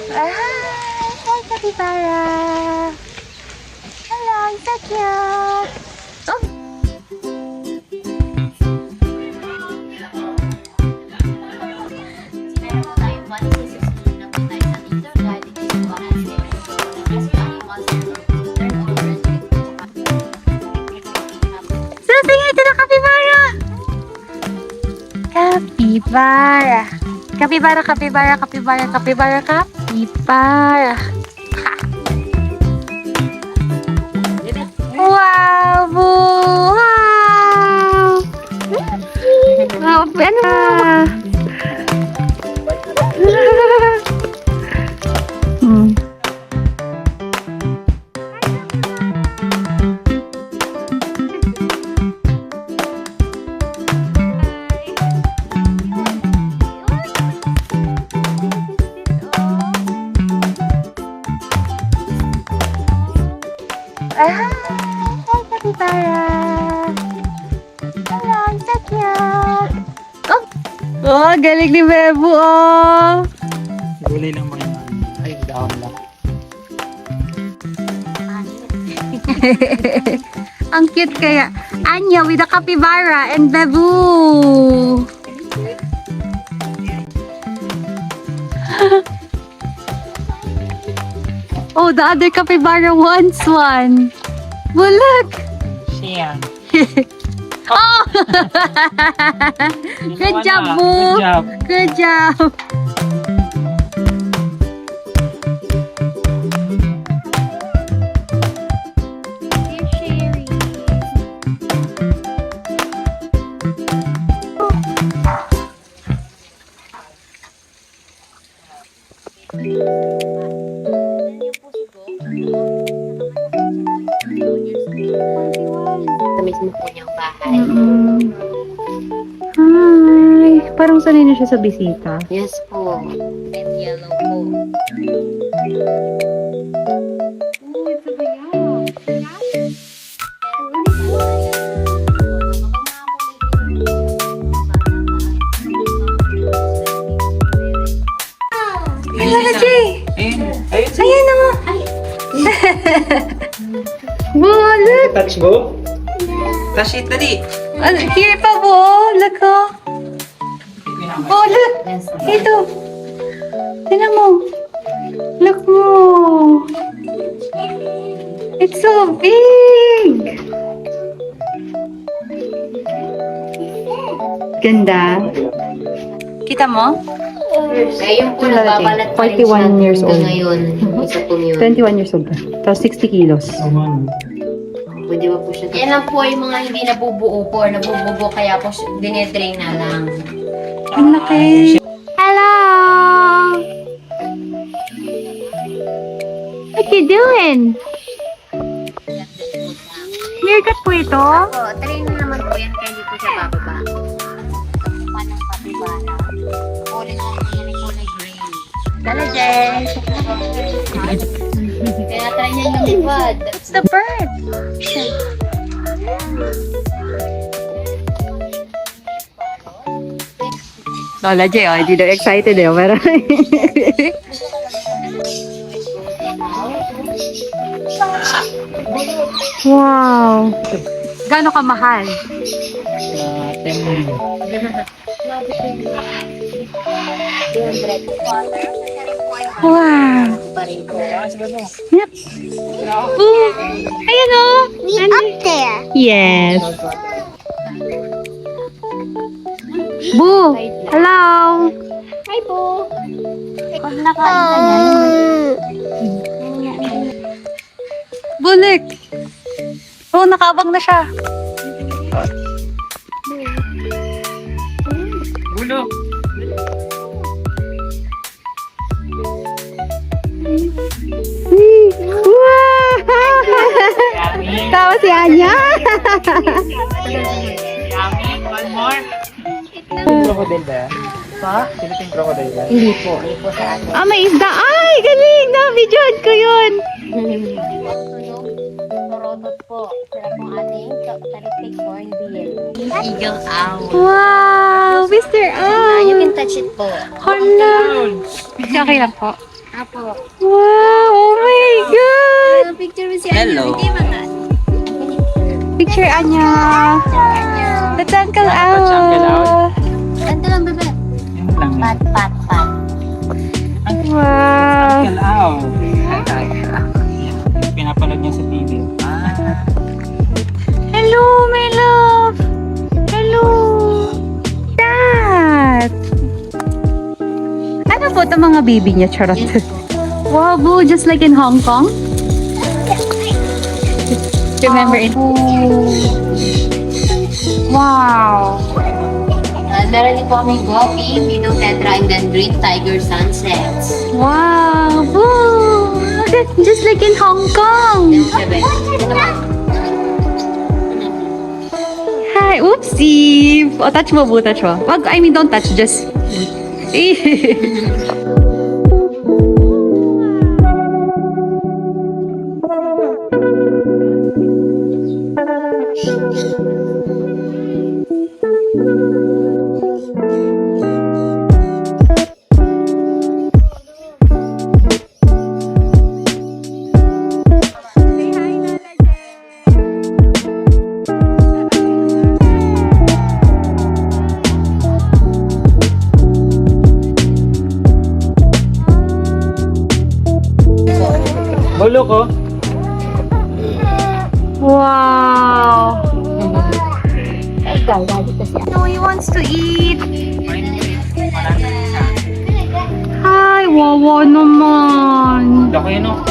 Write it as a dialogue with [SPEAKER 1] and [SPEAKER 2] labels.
[SPEAKER 1] Hi! Hi, capybara! Hello, so cute! Oh! Susi, ito na capybara! Capybara! Capybara, capybara, capybara, capybara, capybara! Wow! Wow! Wow! Ano? Hmm. Hi, capybara! Hello, so cute! Oh! Oh, galing ni Bebo, oh!
[SPEAKER 2] Gulay lang mga yan. Ay, dahon lang.
[SPEAKER 1] Ang cute kaya. Anya with the capybara and Bebo! Oh, the other capybara wants one. Well, look!
[SPEAKER 2] Siya.
[SPEAKER 1] Oh! Good job, Boo!
[SPEAKER 2] Good job.
[SPEAKER 1] Good job!
[SPEAKER 3] Sa mismo po niyang bahay.
[SPEAKER 1] Hi! Parang sanay na siya sa bisita.
[SPEAKER 3] Yes po. Red yellow po.
[SPEAKER 1] Ay, Lola Jay!
[SPEAKER 2] Ayun. Ayun.
[SPEAKER 1] Ayan na mo! Bo, look!
[SPEAKER 2] Touch go. Touch it, dali.
[SPEAKER 1] Here pa, Bo! Look, oh! Bo, look!
[SPEAKER 3] Yes.
[SPEAKER 1] Ito! Tingnan mo! Look mo! It's so big! Ganda. Kita mo?
[SPEAKER 3] Ayun po,
[SPEAKER 1] Wala,
[SPEAKER 3] nagbabalat pa rin
[SPEAKER 1] 41
[SPEAKER 3] siya
[SPEAKER 1] years
[SPEAKER 3] hanggang
[SPEAKER 1] old.
[SPEAKER 3] ngayon. Isa po yun.
[SPEAKER 1] 21 years old. Tapos 60 kilos.
[SPEAKER 3] Pwede ba po siya? Yan lang po yung mga hindi nabubuo po or nabububo kaya po dinedrain na lang.
[SPEAKER 1] Ang laki! Hello! What you doing? Meerkat po ito?
[SPEAKER 3] Opo, train na naman po yan kaya hindi po siya bababa. Panang kapibara. Kulay na po yan, kulay green.
[SPEAKER 1] Dala, Jen.
[SPEAKER 3] Kaya try niya yung lipad.
[SPEAKER 1] It's the bird. Lola J, oh, hindi daw excited eh. Pero... wow! Gano'n kamahal?
[SPEAKER 2] 10 million.
[SPEAKER 1] Wow! Yep. Ooh, ayan o! Up there! Yes! Boo! Hello!
[SPEAKER 3] Hi po!
[SPEAKER 1] Pag nakain ka na, bulik! Oh, nakabang na siya.
[SPEAKER 2] Gulo.
[SPEAKER 1] Wow! Tawa si Anya.
[SPEAKER 2] Yummy. One more. Crocodile ba yan?
[SPEAKER 1] Pa?
[SPEAKER 2] Sino yung crocodile ba?
[SPEAKER 3] Hindi po. Hindi po sa atin.
[SPEAKER 1] Ah, may isda. Ay, galing! Na-videoan ko yun.
[SPEAKER 3] Torotot po. Sila pong ating terrific hornbill. Eagle owl.
[SPEAKER 1] Wow! Mr.
[SPEAKER 3] You
[SPEAKER 1] Owl!
[SPEAKER 3] can touch it po.
[SPEAKER 1] Hala! Okay lang po.
[SPEAKER 3] Apo.
[SPEAKER 1] Wow! Oh my God!
[SPEAKER 3] Picture mo si
[SPEAKER 2] Hello.
[SPEAKER 3] Anya. Hindi mga.
[SPEAKER 1] Picture, Anya. That's Uncle
[SPEAKER 2] Ano ba, Uncle Al?
[SPEAKER 1] Al.
[SPEAKER 3] Ganito lang, bebe.
[SPEAKER 2] Yun lang yun.
[SPEAKER 3] Pat, pat, pat.
[SPEAKER 1] Wow!
[SPEAKER 2] Uncle Al. Pinapanood niya sa TV.
[SPEAKER 1] Hello, my love! Hello! Dad! Ano po ito mga baby niya? Charot. Wow, boo, just like in Hong Kong? Remember it? Wow!
[SPEAKER 3] Meron din po kami coffee, Mino Tetra, and then green tiger sunsets.
[SPEAKER 1] Wow! Boo! Look at, just like in Hong Kong!
[SPEAKER 3] Bebe.
[SPEAKER 1] Hi! Oopsie! Oh, touch mo, boo, touch mo. Wag, I mean, don't touch, just...
[SPEAKER 2] Bulok ko.
[SPEAKER 1] Wow!
[SPEAKER 3] Ikaw, lagi kasi.
[SPEAKER 1] No, he wants to eat. Hi, wawa naman.
[SPEAKER 2] Laki no?